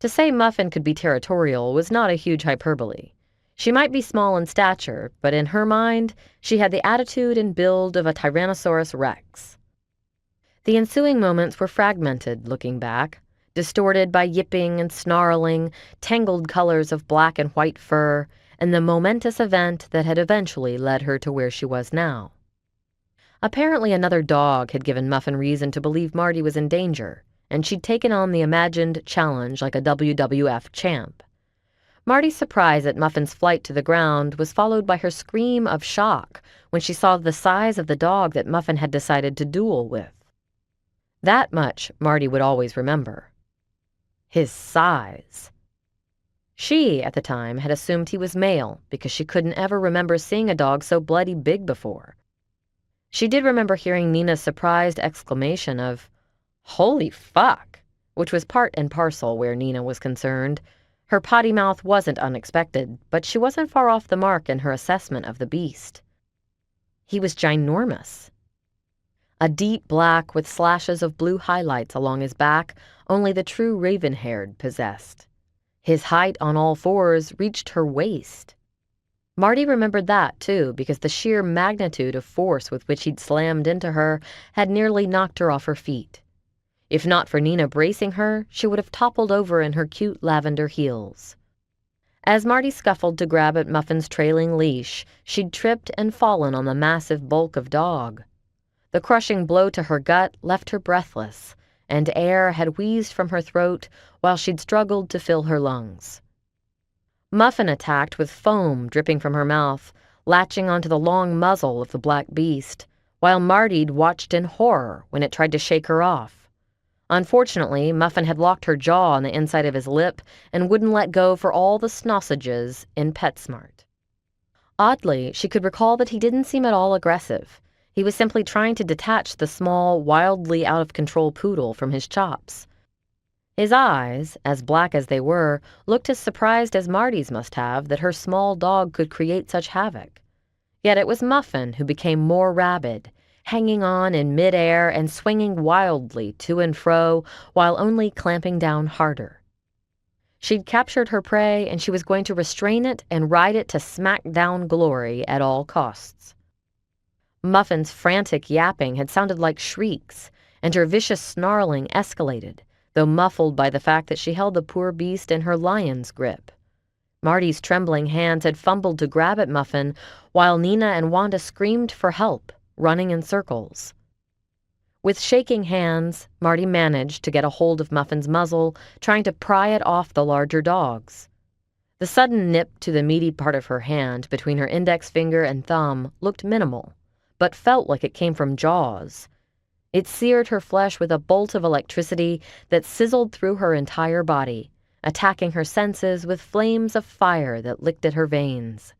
To say Muffin could be territorial was not a huge hyperbole. She might be small in stature, but in her mind, she had the attitude and build of a Tyrannosaurus Rex. The ensuing moments were fragmented, looking back, distorted by yipping and snarling, tangled colors of black and white fur, and the momentous event that had eventually led her to where she was now. Apparently another dog had given Muffin reason to believe Marty was in danger, and she'd taken on the imagined challenge like a WWF champ. Marty's surprise at Muffin's flight to the ground was followed by her scream of shock when she saw the size of the dog that Muffin had decided to duel with. That much Marty would always remember. His size. She, at the time, had assumed he was male because she couldn't ever remember seeing a dog so bloody big before. She did remember hearing Nina's surprised exclamation of, "Holy fuck," which was part and parcel where Nina was concerned. Her potty mouth wasn't unexpected, but she wasn't far off the mark in her assessment of the beast. He was ginormous. A deep black with slashes of blue highlights along his back only the true raven-haired possessed. His height on all fours reached her waist. Marty remembered that, too, because the sheer magnitude of force with which he'd slammed into her had nearly knocked her off her feet. If not for Nina bracing her, she would have toppled over in her cute lavender heels. As Marty scuffled to grab at Muffin's trailing leash, she'd tripped and fallen on the massive bulk of dog. The crushing blow to her gut left her breathless, and air had wheezed from her throat while she'd struggled to fill her lungs. Muffin attacked with foam dripping from her mouth, latching onto the long muzzle of the black beast, while Marty'd watched in horror when it tried to shake her off. Unfortunately, Muffin had locked her jaw on the inside of his lip and wouldn't let go for all the snossages in PetSmart. Oddly, she could recall that he didn't seem at all aggressive. He was simply trying to detach the small, wildly out-of-control poodle from his chops. His eyes, as black as they were, looked as surprised as Marty's must have that her small dog could create such havoc. Yet it was Muffin who became more rabid, hanging on in midair and swinging wildly to and fro while only clamping down harder. She'd captured her prey, and she was going to restrain it and ride it to smack-down glory at all costs. Muffin's frantic yapping had sounded like shrieks, and her vicious snarling escalated, though muffled by the fact that she held the poor beast in her lion's grip. Marty's trembling hands had fumbled to grab at Muffin, while Nina and Wanda screamed for help, running in circles. With shaking hands, Marty managed to get a hold of Muffin's muzzle, trying to pry it off the larger dogs. The sudden nip to the meaty part of her hand between her index finger and thumb looked minimal, but felt like it came from jaws. It seared her flesh with a bolt of electricity that sizzled through her entire body, attacking her senses with flames of fire that licked at her veins.